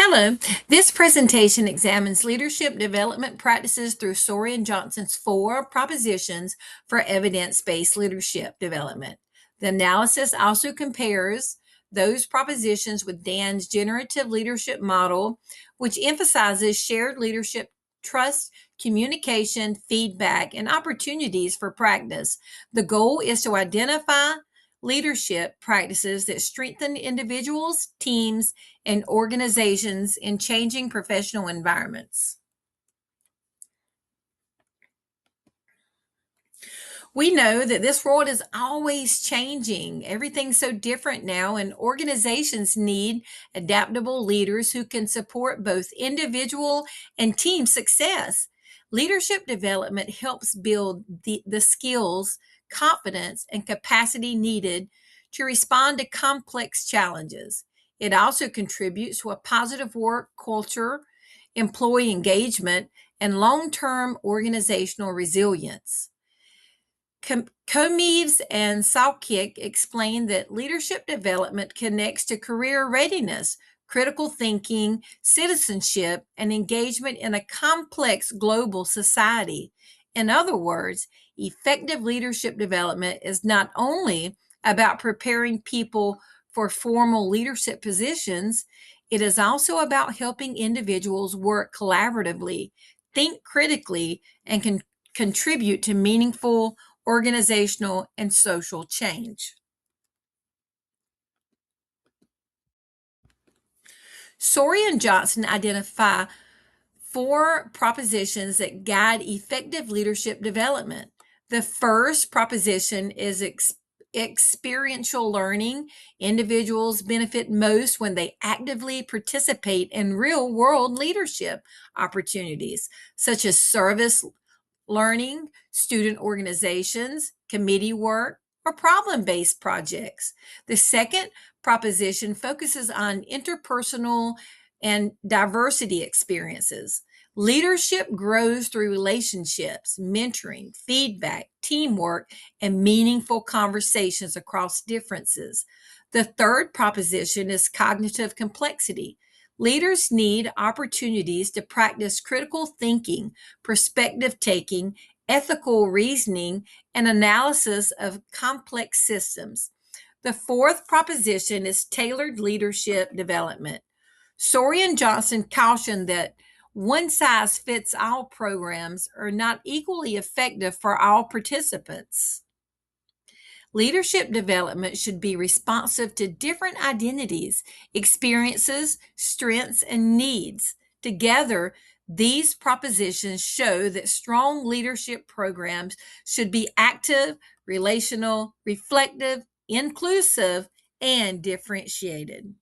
Hello. This presentation examines leadership development practices through Soria and Johnson's 4 propositions for evidence-based leadership development. The analysis also compares those propositions with Dan's generative leadership model, which emphasizes shared leadership, trust, communication, feedback, and opportunities for practice. The goal is to identify leadership practices that strengthen individuals, teams, and organizations in changing professional environments. We know that this world is always changing. Everything's so different now, and organizations need adaptable leaders who can support both individual and team success. Leadership development helps build the skills, confidence, and capacity needed to respond to complex challenges. It also contributes to a positive work culture, employee engagement, and long term organizational resilience. Komeves and Salkic explain that leadership development connects to career readiness, critical thinking, citizenship, and engagement in a complex global society. In other words, effective leadership development is not only about preparing people for formal leadership positions, it is also about helping individuals work collaboratively, think critically, and contribute to meaningful organizational, and social change. Soria and Johnson identify 4 propositions that guide effective leadership development. The first proposition is experiential learning. Individuals benefit most when they actively participate in real-world leadership opportunities, such as service learning, student organizations, committee work, or problem-based projects. The second proposition focuses on interpersonal and diversity experiences. Leadership grows through relationships, mentoring, feedback, teamwork, and meaningful conversations across differences. The third proposition is cognitive complexity. Leaders need opportunities to practice critical thinking, perspective taking, ethical reasoning, and analysis of complex systems. The fourth proposition is tailored leadership development. Soria and Johnson cautioned that one size fits all programs are not equally effective for all participants. Leadership development should be responsive to different identities, experiences, strengths, and needs. Together, these propositions show that strong leadership programs should be active, relational, reflective, inclusive, and differentiated.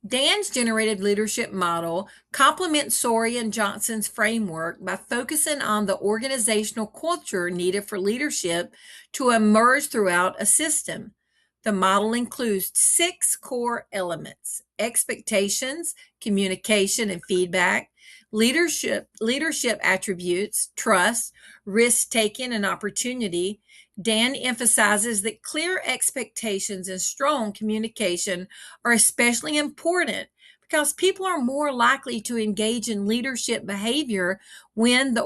Dan's generative leadership model complements Soria and Johnson's framework by focusing on the organizational culture needed for leadership to emerge throughout a system. The model includes 6 core elements: expectations, communication and feedback, leadership attributes, trust, risk-taking, and opportunity. Dan emphasizes that clear expectations and strong communication are especially important because people are more likely to engage in leadership behavior when the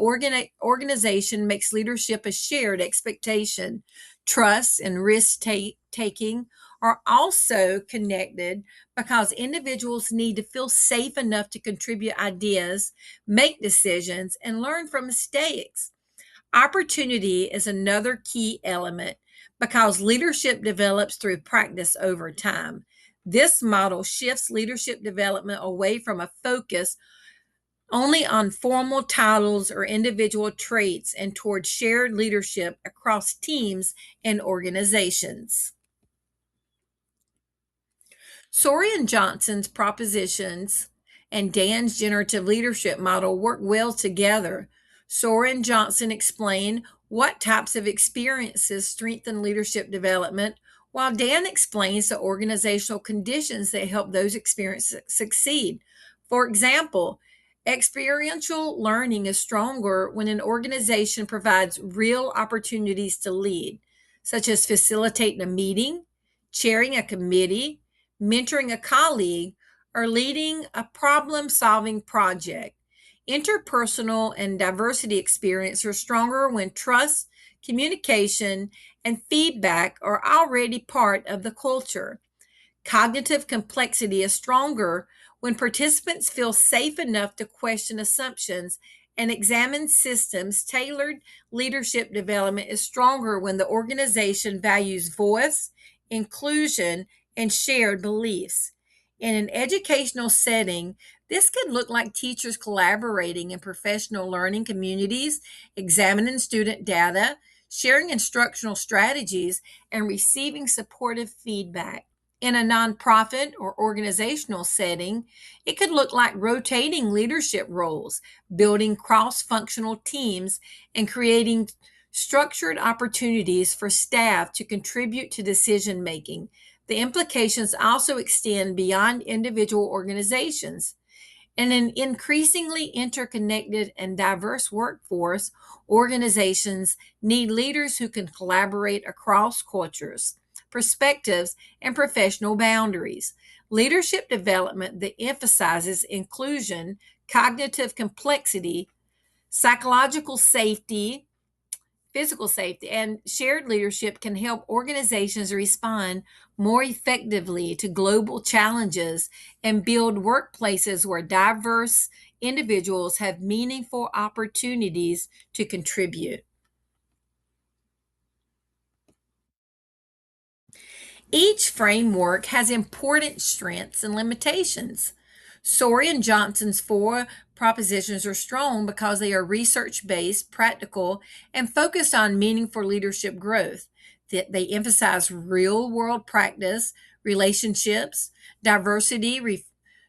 organization makes leadership a shared expectation. Trust and risk taking are also connected because individuals need to feel safe enough to contribute ideas, make decisions, and learn from mistakes. Opportunity is another key element because leadership develops through practice over time. This model shifts leadership development away from a focus only on formal titles or individual traits and toward shared leadership across teams and organizations. Soria and Johnson's propositions and Dan's generative leadership model work well together. Soria and Johnson explain what types of experiences strengthen leadership development, while Dan explains the organizational conditions that help those experiences succeed. For example, experiential learning is stronger when an organization provides real opportunities to lead, such as facilitating a meeting, chairing a committee, mentoring a colleague, or leading a problem-solving project. Interpersonal and diversity experience are stronger when trust, communication, and feedback are already part of the culture. Cognitive complexity is stronger when participants feel safe enough to question assumptions and examine systems. Tailored leadership development is stronger when the organization values voice, inclusion, and shared beliefs. In an educational setting, this could look like teachers collaborating in professional learning communities, examining student data, sharing instructional strategies, and receiving supportive feedback. In a nonprofit or organizational setting, it could look like rotating leadership roles, building cross functional teams, and creating structured opportunities for staff to contribute to decision making. The implications also extend beyond individual organizations. In an increasingly interconnected and diverse workforce, organizations need leaders who can collaborate across cultures, perspectives, and professional boundaries. Leadership development that emphasizes inclusion, cognitive complexity, psychological safety, physical safety, and shared leadership can help organizations respond more effectively to global challenges and build workplaces where diverse individuals have meaningful opportunities to contribute. Each framework has important strengths and limitations. Soria and Johnson's four propositions are strong because they are research based, practical, and focused on meaningful leadership growth. They emphasize real world practice, relationships, diversity,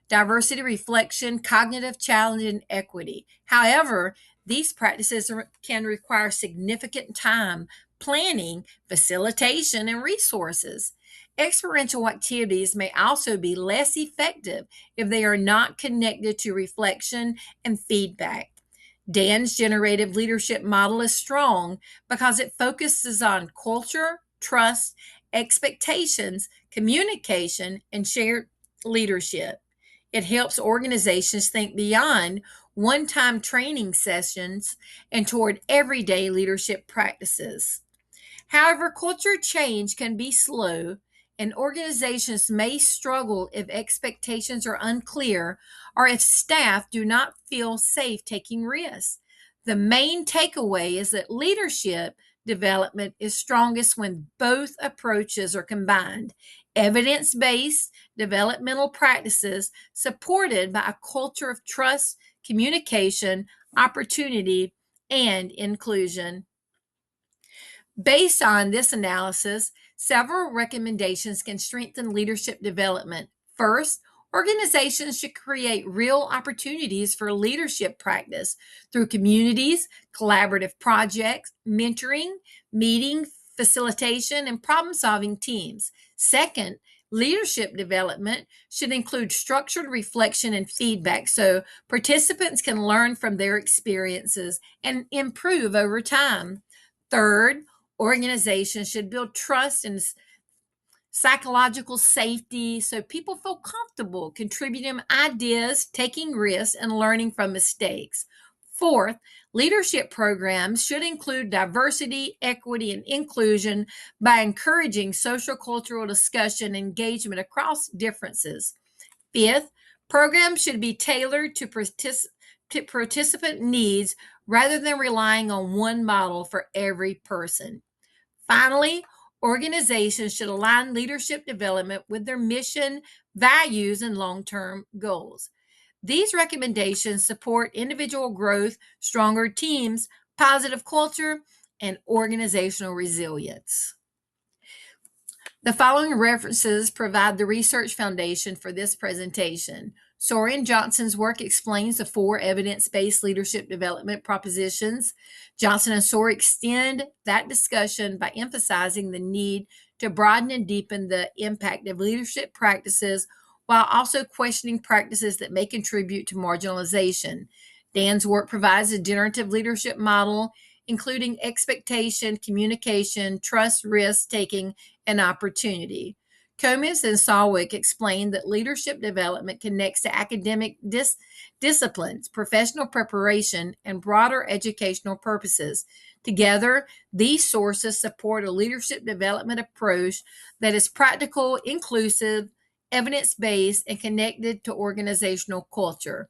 diversity, reflection, cognitive challenge, and equity. However, these practices can require significant time, planning, facilitation, and resources. Experiential activities may also be less effective if they are not connected to reflection and feedback. Dan's generative leadership model is strong because it focuses on culture, trust, expectations, communication, and shared leadership. It helps organizations think beyond one time training sessions and toward everyday leadership practices. However, culture change can be slow, and organizations may struggle if expectations are unclear or if staff do not feel safe taking risks. The main takeaway is that leadership development is strongest when both approaches are combined. Evidence based developmental practices supported by a culture of trust, communication, opportunity, and inclusion. Based on this analysis, several recommendations can strengthen leadership development. First, organizations should create real opportunities for leadership practice through communities, collaborative projects, mentoring, meeting, facilitation, and problem solving teams. Second, leadership development should include structured reflection and feedback so participants can learn from their experiences and improve over time. Third, organizations should build trust and psychological safety so people feel comfortable contributing ideas, taking risks, and learning from mistakes. Fourth, leadership programs should include diversity, equity, and inclusion by encouraging social cultural discussion and engagement across differences. Fifth, programs should be tailored to participant needs rather than relying on one model for every person. Finally, organizations should align leadership development with their mission, values, and long term goals. These recommendations support individual growth, stronger teams, positive culture, and organizational resilience. The following references provide the research foundation for this presentation. Soria and Johnson's work explains the four evidence-based leadership development propositions. Johnson and Soria extend that discussion by emphasizing the need to broaden and deepen the impact of leadership practices while also questioning practices that may contribute to marginalization. Dan's work provides a generative leadership model, including expectation, communication, trust, risk taking, and opportunity. Combs and Sawick explained that leadership development connects to academic disciplines, professional preparation, and broader educational purposes. Together, these sources support a leadership development approach that is practical, inclusive, evidence based, and connected to organizational culture.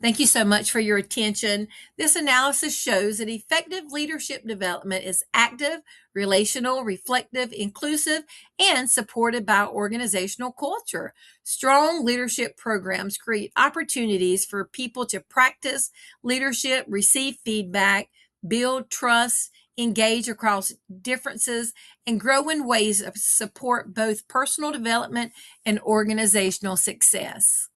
Thank you so much for your attention. This analysis shows that effective leadership development is active, relational, reflective, inclusive, and supported by organizational culture. Strong leadership programs create opportunities for people to practice leadership, receive feedback, build trust, engage across differences, and grow in ways that support both personal development and organizational success.